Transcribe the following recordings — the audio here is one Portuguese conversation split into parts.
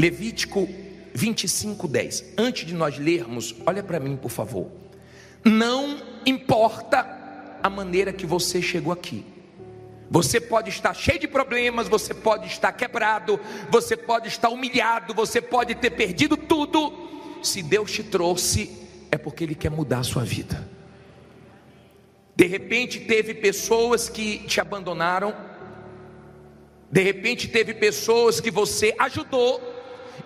Levítico 25:10. Antes de nós lermos, olha para mim, por favor. Não importa a maneira que você chegou aqui. Você pode estar cheio de problemas, você pode estar quebrado, você pode estar humilhado, você pode ter perdido tudo. Se Deus te trouxe, é porque Ele quer mudar a sua vida. De repente teve pessoas que te abandonaram. De repente teve pessoas que você ajudou,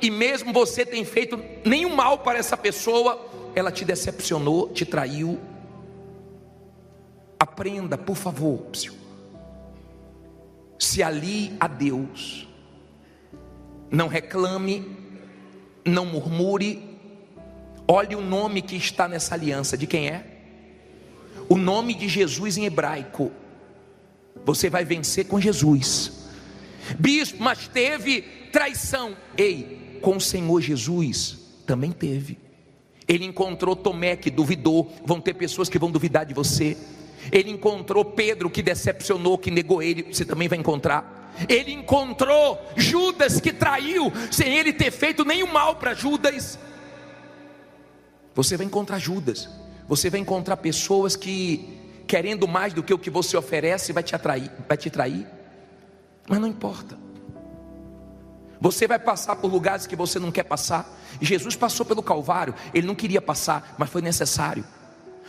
e mesmo você tem feito nenhum mal para essa pessoa, ela te decepcionou, te traiu. Aprenda, por favor, se alie a Deus. Não reclame, não murmure. Olhe o nome que está nessa aliança. De quem é? O nome de Jesus em hebraico. Você vai vencer com Jesus. Bispo, mas teve traição. Ei, com o Senhor Jesus também teve. Ele encontrou Tomé que duvidou. Vão ter pessoas que vão duvidar de você. Ele encontrou Pedro que decepcionou, que negou ele. Você também vai encontrar. Ele encontrou Judas que traiu, sem ele ter feito nenhum mal para Judas. Você vai encontrar Judas. Você vai encontrar pessoas que, querendo mais do que o que você oferece, vai te trair. Mas não importa. Você vai passar por lugares que você não quer passar. Jesus passou pelo Calvário. Ele não queria passar, mas foi necessário.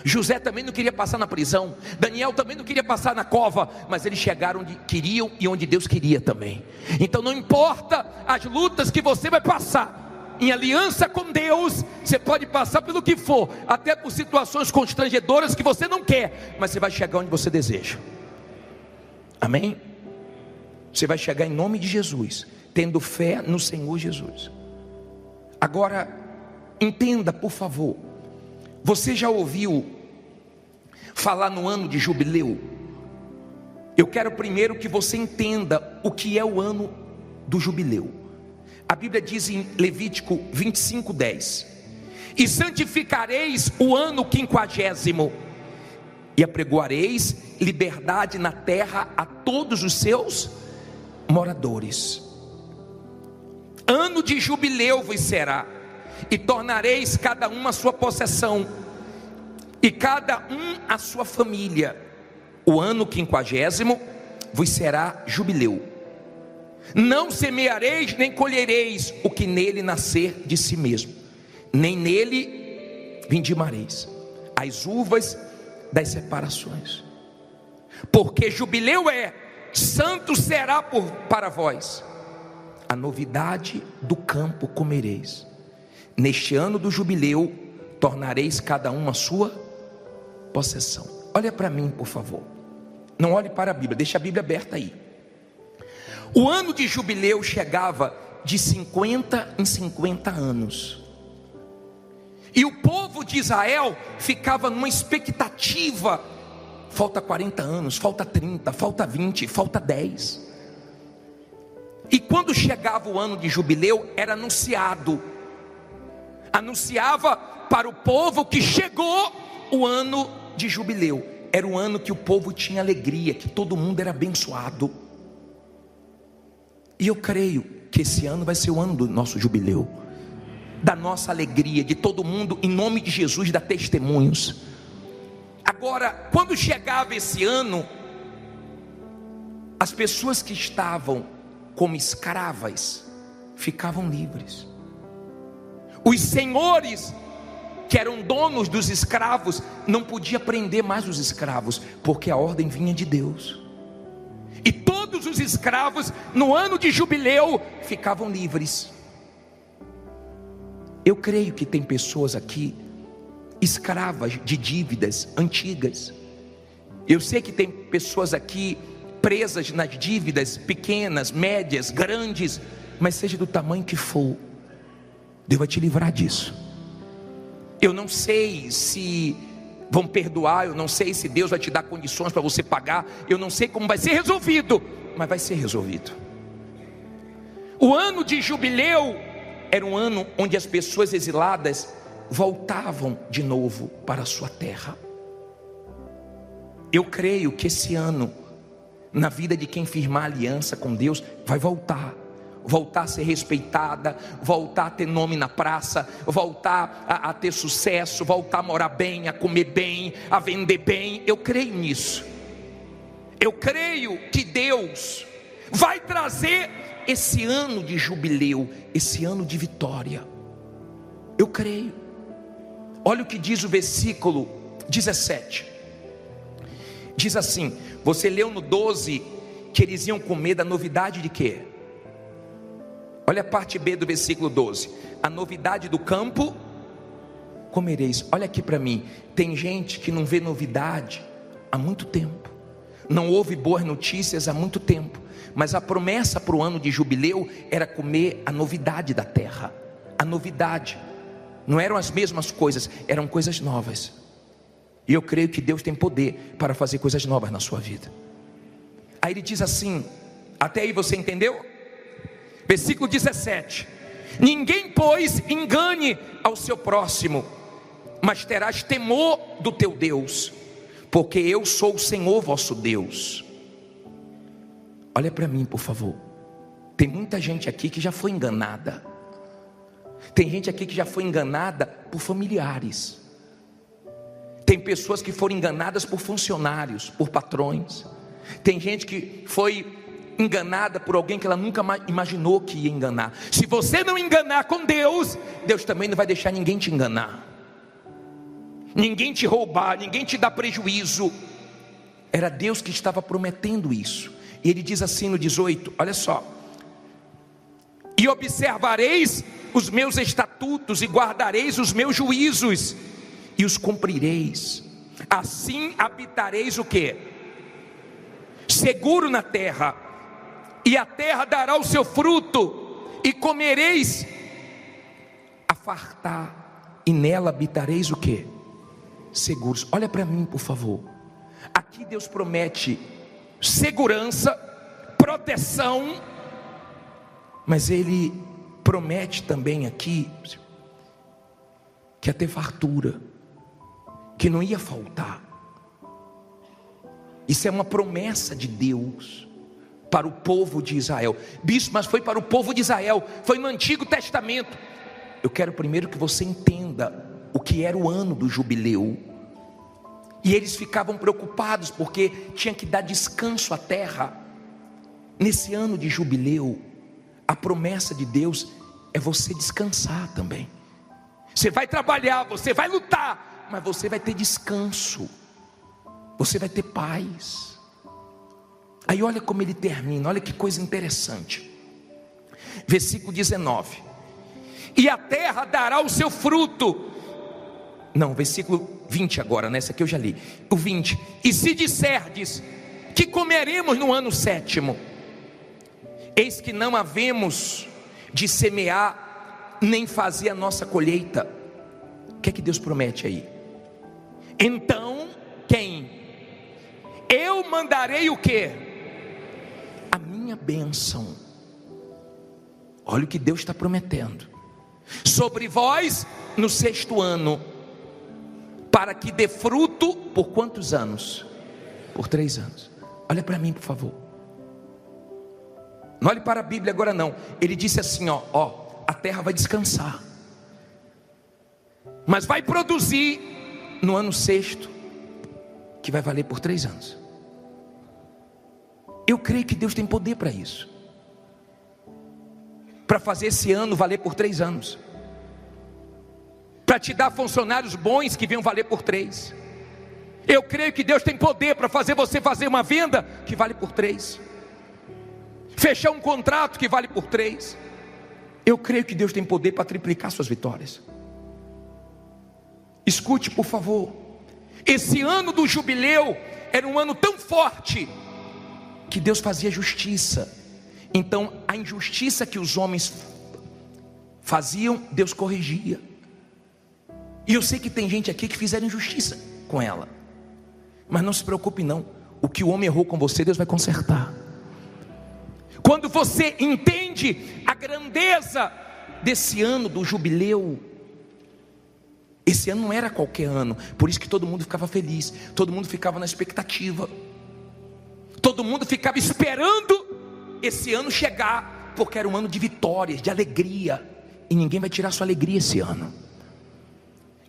José também não queria passar na prisão. Daniel também não queria passar na cova, mas eles chegaram onde queriam e onde Deus queria também. Então não importa as lutas que você vai passar, em aliança com Deus, você pode passar pelo que for, até por situações constrangedoras que você não quer, mas você vai chegar onde você deseja. Amém? Você vai chegar em nome de Jesus, tendo fé no Senhor Jesus. Agora, entenda, por favor. Você já ouviu falar no ano de jubileu? Eu quero primeiro que você entenda o que é o ano do jubileu. A Bíblia diz em Levítico 25:10: e santificareis o ano 50º, e apregoareis liberdade na terra a todos os seus moradores. Ano de jubileu vos será, e tornareis cada um a sua possessão, e cada um a sua família. O ano 50º vos será jubileu. Não semeareis nem colhereis o que nele nascer de si mesmo, nem nele vindimareis as uvas das separações. Porque jubileu é, santo será para vós. A novidade do campo comereis. Neste ano do jubileu, tornareis cada um a sua possessão. Olha para mim, por favor. Não olhe para a Bíblia, deixa a Bíblia aberta aí. O ano de jubileu chegava de 50 em 50 anos. E o povo de Israel ficava numa expectativa. Falta 40 anos, falta 30, falta 20, falta 10. E quando chegava o ano de jubileu, era anunciava para o povo que chegou o ano de jubileu. Era o ano que o povo tinha alegria, que todo mundo era abençoado. E eu creio que esse ano vai ser o ano do nosso jubileu, da nossa alegria, de todo mundo, em nome de Jesus, dar testemunhos. Agora, quando chegava esse ano, as pessoas que estavam como escravas ficavam livres. Os senhores que eram donos dos escravos não podiam prender mais os escravos, porque a ordem vinha de Deus. E todos os escravos no ano de jubileu ficavam livres. Eu creio que tem pessoas aqui escravas de dívidas antigas. Eu sei que tem pessoas aqui presas nas dívidas pequenas, médias, grandes, mas seja do tamanho que for, Deus vai te livrar disso. Eu não sei se vão perdoar, eu não sei se Deus vai te dar condições para você pagar, eu não sei como vai ser resolvido, mas vai ser resolvido. O ano de jubileu era um ano onde as pessoas exiladas voltavam de novo para a sua terra. Eu creio que esse ano, na vida de quem firmar aliança com Deus, vai voltar voltar a ser respeitada, voltar a ter nome na praça, voltar a ter sucesso, voltar a morar bem, a comer bem, a vender bem. Eu creio nisso. Eu creio que Deus vai trazer esse ano de jubileu, esse ano de vitória. Eu creio. Olha o que diz o versículo 17. Diz assim, você leu no 12 que eles iam comer da novidade de quê? Olha a parte B do versículo 12. A novidade do campo comereis. Olha aqui para mim. Tem gente que não vê novidade há muito tempo, não ouve boas notícias há muito tempo, mas a promessa para o ano de jubileu era comer a novidade da terra. A novidade. Não eram as mesmas coisas, eram coisas novas. E eu creio que Deus tem poder para fazer coisas novas na sua vida. Aí ele diz assim, até aí você entendeu? Versículo 17. Ninguém, pois, engane ao seu próximo, mas terás temor do teu Deus, porque eu sou o Senhor vosso Deus. Olha para mim, por favor. Tem muita gente aqui que já foi enganada. Tem gente aqui que já foi enganada por familiares. Tem pessoas que foram enganadas por funcionários, por patrões. Tem gente que foi enganada por alguém que ela nunca imaginou que ia enganar. Se você não enganar com Deus, Deus também não vai deixar ninguém te enganar, ninguém te roubar, ninguém te dar prejuízo. Era Deus que estava prometendo isso. E ele diz assim no 18, olha só: e observareis os meus estatutos e guardareis os meus juízos e os cumprireis. Assim habitareis o quê? Seguro na terra, e a terra dará o seu fruto, e comereis a fartar, e nela habitareis o quê? Seguros. Olha para mim, por favor. Aqui Deus promete segurança, proteção, mas Ele promete também aqui que ia ter fartura, que não ia faltar. Isso é uma promessa de Deus para o povo de Israel. Bispo, mas foi para o povo de Israel, foi no Antigo Testamento. Eu quero primeiro que você entenda o que era o ano do jubileu. E eles ficavam preocupados porque tinha que dar descanso à terra. Nesse ano de jubileu, a promessa de Deus é você descansar também. Você vai trabalhar, você vai lutar, mas você vai ter descanso, você vai ter paz. Aí olha como ele termina, olha que coisa interessante. Versículo 19: e a terra dará o seu fruto. Não, versículo 20 agora, nessa aqui eu já li. O 20: e se disserdes que comeremos no ano 7º, eis que não havemos de semear, nem fazer a nossa colheita. O que é que Deus promete aí? Então, quem? Eu mandarei o quê? A minha bênção. Olha o que Deus está prometendo. Sobre vós no 6º ano, para que dê fruto por quantos anos? Por 3 anos. Olha para mim, por favor. Não olhe para a Bíblia agora não. Ele disse assim, ó, a terra vai descansar, mas vai produzir no ano 6º, que vai valer por 3 anos. Eu creio que Deus tem poder para isso, para fazer esse ano valer por 3 anos, para te dar funcionários bons que venham valer por 3. Eu creio que Deus tem poder para fazer você fazer uma venda que vale por 3, fechar um contrato que vale por 3. Eu creio que Deus tem poder para triplicar suas vitórias. Escute, por favor. Esse ano do jubileu era um ano tão forte que Deus fazia justiça. Então a injustiça que os homens faziam, Deus corrigia. E eu sei que tem gente aqui que fizeram injustiça com ela, mas não se preocupe não. O que o homem errou com você, Deus vai consertar. Quando você entende a grandeza desse ano do jubileu, esse ano não era qualquer ano, por isso que todo mundo ficava feliz, todo mundo ficava na expectativa, todo mundo ficava esperando esse ano chegar, porque era um ano de vitórias, de alegria, e ninguém vai tirar sua alegria esse ano.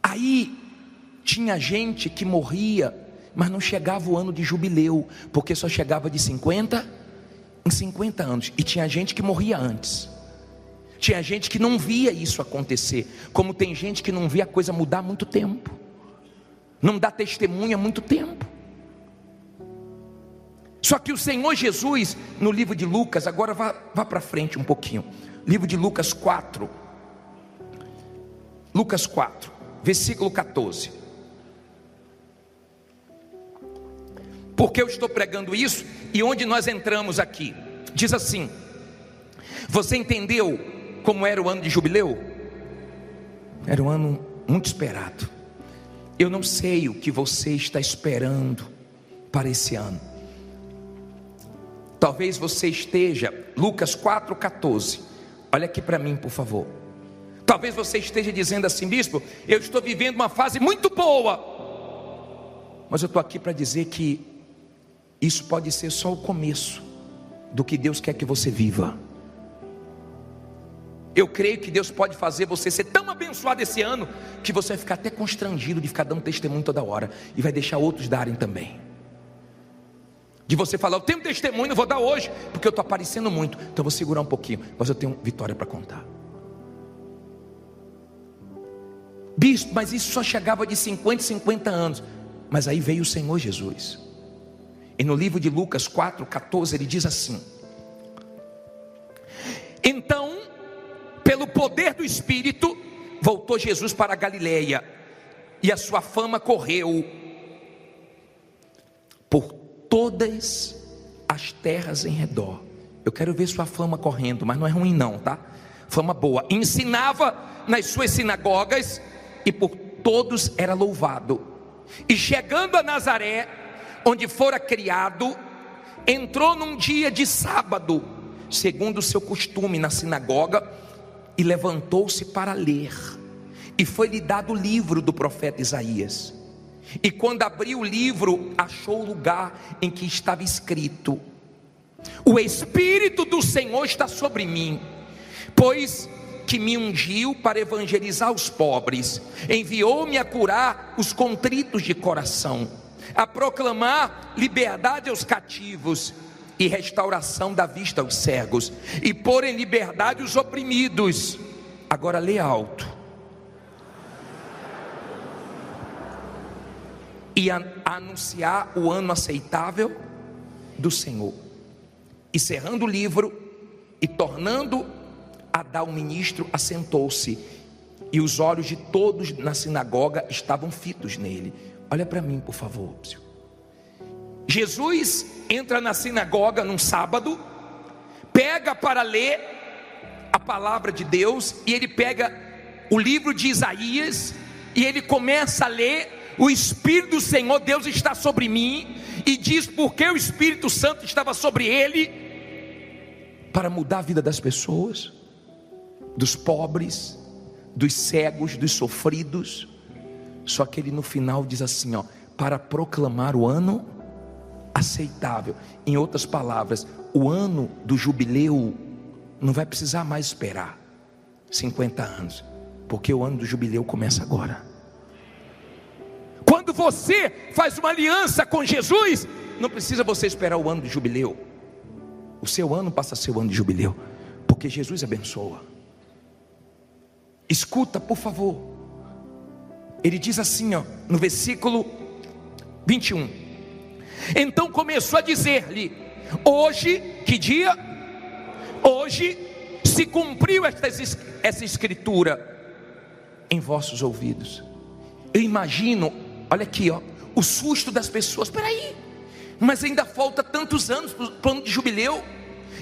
Aí tinha gente que morria, mas não chegava o ano de jubileu, porque só chegava de 50 em 50 anos, e tinha gente que morria antes. Tinha gente que não via isso acontecer, como tem gente que não via a coisa mudar há muito tempo, não dá testemunha há muito tempo. Só que o Senhor Jesus, no livro de Lucas, agora vá para frente um pouquinho, livro de Lucas 4, versículo 14. Porque eu estou pregando isso, e onde nós entramos aqui, diz assim: você entendeu como era o ano de jubileu? Era um ano muito esperado. Eu não sei o que você está esperando para esse ano. Talvez você esteja, Lucas 4,14, olha aqui para mim, por favor. Talvez você esteja dizendo assim: bispo, eu estou vivendo uma fase muito boa, mas eu estou aqui para dizer que isso pode ser só o começo do que Deus quer que você viva. Eu creio que Deus pode fazer você ser tão abençoado esse ano, que você vai ficar até constrangido de ficar dando testemunho toda hora, e vai deixar outros darem também. De você falar: eu tenho testemunho, não vou dar hoje, porque eu estou aparecendo muito, então eu vou segurar um pouquinho, mas eu tenho vitória para contar. Bispo, mas isso só chegava de 50 em 50 anos. Mas aí veio o Senhor Jesus, e no livro de Lucas 4,14 ele diz assim: então, pelo poder do Espírito, voltou Jesus para a Galileia, e a sua fama correu por todas as terras em redor. Eu quero ver sua fama correndo, mas não é ruim não, tá? Fama boa. Ensinava nas suas sinagogas, e por todos era louvado. E chegando a Nazaré, onde fora criado, entrou num dia de sábado, segundo o seu costume, na sinagoga, e levantou-se para ler. E foi-lhe dado o livro do profeta Isaías. E quando abriu o livro, achou o lugar em que estava escrito: o Espírito do Senhor está sobre mim, pois que me ungiu para evangelizar os pobres, enviou-me a curar os contritos de coração, a proclamar liberdade aos cativos e restauração da vista aos cegos, e pôr em liberdade os oprimidos. Agora lê alto: e a anunciar o ano aceitável do Senhor. E cerrando o livro e tornando a dar ao ministro, assentou-se, e os olhos de todos na sinagoga estavam fitos nele. Olha para mim, por favor. Jesus entra na sinagoga num sábado, pega para ler a palavra de Deus, e ele pega o livro de Isaías, e ele começa a ler: o Espírito do Senhor Deus está sobre mim, e diz porque o Espírito Santo estava sobre ele, para mudar a vida das pessoas, dos pobres, dos cegos, dos sofridos. Só que ele no final diz assim, ó: para proclamar o ano aceitável. Em outras palavras, o ano do jubileu não vai precisar mais esperar 50 anos, porque o ano do jubileu começa agora. Quando você faz uma aliança com Jesus, não precisa você esperar o ano de jubileu. O seu ano passa a ser o ano de jubileu, porque Jesus abençoa. Escuta, por favor. Ele diz assim, ó, no versículo 21. Então começou a dizer-lhe: hoje, que dia? Hoje se cumpriu essa escritura em vossos ouvidos. Eu imagino, olha aqui, ó, o susto das pessoas. Peraí, mas ainda falta tantos anos para o ano de jubileu,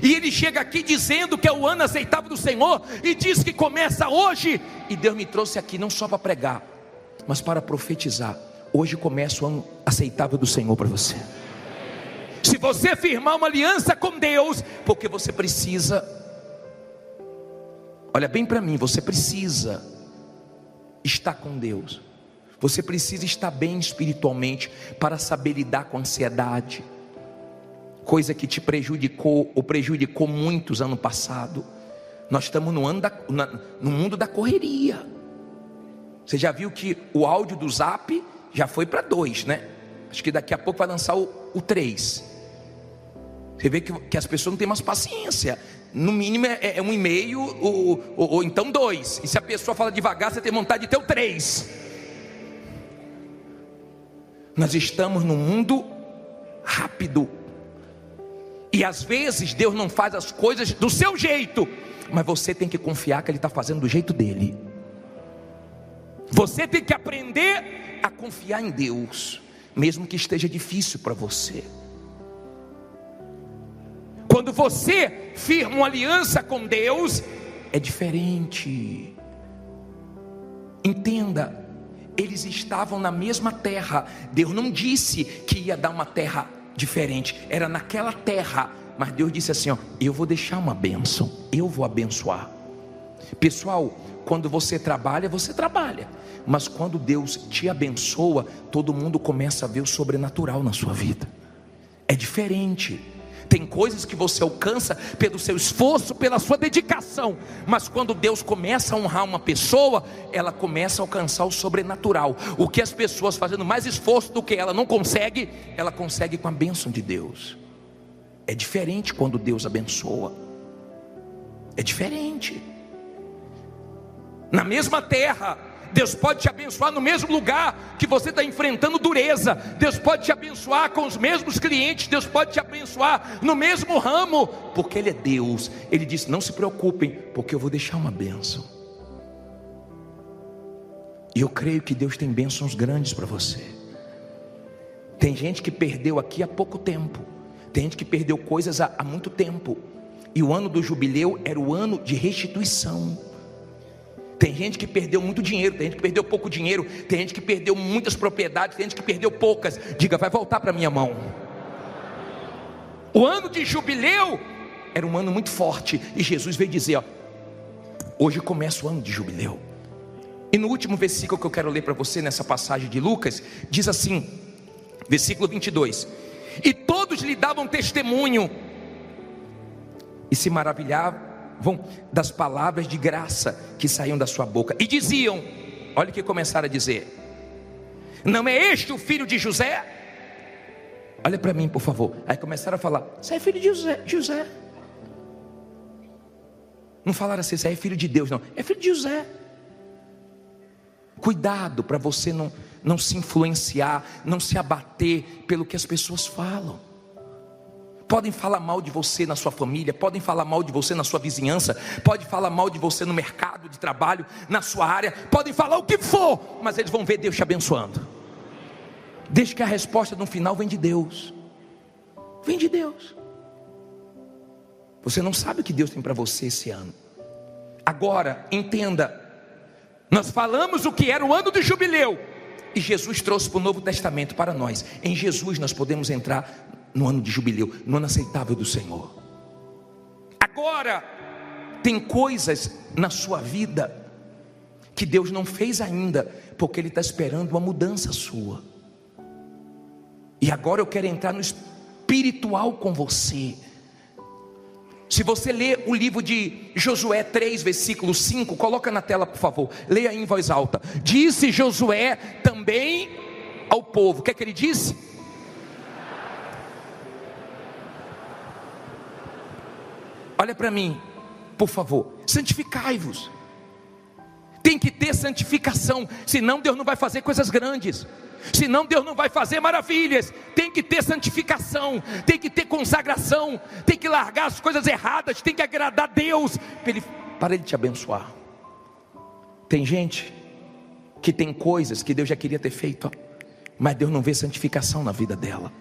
e ele chega aqui dizendo que é o ano aceitável do Senhor, e diz que começa hoje. E Deus me trouxe aqui não só para pregar, mas para profetizar. Hoje começa o ano aceitável do Senhor para você. Se você firmar uma aliança com Deus, porque você precisa, olha bem para mim, você precisa estar com Deus. Você precisa estar bem espiritualmente para saber lidar com a ansiedade, coisa que te prejudicou ou prejudicou muitos ano passado. Nós estamos no mundo da correria. Você já viu que o áudio do Zap já foi para 2, né? Acho que daqui a pouco vai lançar o 3. Você vê que as pessoas não têm mais paciência. No mínimo é 1,5 ou então 2. E se a pessoa fala devagar, você tem vontade de ter o 3. Nós estamos num mundo rápido. E às vezes Deus não faz as coisas do seu jeito, mas você tem que confiar que Ele está fazendo do jeito dele. Você tem que aprender a confiar em Deus, mesmo que esteja difícil para você. Quando você firma uma aliança com Deus, é diferente. Entenda, eles estavam na mesma terra. Deus não disse que ia dar uma terra diferente, era naquela terra. Mas Deus disse assim, ó, eu vou deixar uma bênção, eu vou abençoar. Pessoal, quando você trabalha, mas quando Deus te abençoa, todo mundo começa a ver o sobrenatural na sua vida. É diferente. Tem coisas que você alcança pelo seu esforço, pela sua dedicação, mas quando Deus começa a honrar uma pessoa, ela começa a alcançar o sobrenatural. O que as pessoas fazendo mais esforço do que ela não consegue, ela consegue com a bênção de Deus. É diferente quando Deus abençoa. É diferente. Na mesma terra, Deus pode te abençoar no mesmo lugar que você está enfrentando dureza. Deus pode te abençoar com os mesmos clientes. Deus pode te abençoar no mesmo ramo, porque Ele é Deus. Ele disse, não se preocupem, porque eu vou deixar uma bênção. E eu creio que Deus tem bênçãos grandes para você. Tem gente que perdeu aqui há pouco tempo. Tem gente que perdeu coisas há muito tempo. E o ano do jubileu era o ano de restituição. Tem gente que perdeu muito dinheiro, tem gente que perdeu pouco dinheiro, tem gente que perdeu muitas propriedades, tem gente que perdeu poucas. Diga, vai voltar para minha mão. O ano de jubileu era um ano muito forte, e Jesus veio dizer, ó, hoje começa o ano de jubileu. E no último versículo que eu quero ler para você nessa passagem de Lucas, diz assim, versículo 22: e todos lhe davam testemunho e se maravilhavam das palavras de graça que saíam da sua boca, e diziam, olha o que começaram a dizer: não é este o filho de José? Olha para mim, por favor. Aí começaram a falar, você é filho de José. Não falaram assim, você é filho de Deus, não, é filho de José. Cuidado para você não se influenciar, não se abater pelo que as pessoas falam. Podem falar mal de você na sua família, podem falar mal de você na sua vizinhança, pode falar mal de você no mercado de trabalho, na sua área, podem falar o que for, mas eles vão ver Deus te abençoando. Desde que a resposta no final vem de Deus. Vem de Deus. Você não sabe o que Deus tem para você esse ano. Agora, entenda, nós falamos o que era o ano do jubileu, e Jesus trouxe para o Novo Testamento para nós. Em Jesus nós podemos entrar no ano de jubileu, no ano aceitável do Senhor. Agora, tem coisas na sua vida que Deus não fez ainda, porque Ele está esperando uma mudança sua. E agora eu quero entrar no espiritual com você. Se você ler o livro de Josué 3, versículo 5, coloca na tela, por favor, leia em voz alta. Disse Josué também ao povo, o que é que ele disse? Olha para mim, por favor, santificai-vos. Tem que ter santificação, senão Deus não vai fazer coisas grandes, senão Deus não vai fazer maravilhas. Tem que ter santificação, tem que ter consagração, tem que largar as coisas erradas, tem que agradar a Deus, para Ele te abençoar. Tem gente que tem coisas que Deus já queria ter feito, mas Deus não vê santificação na vida dela.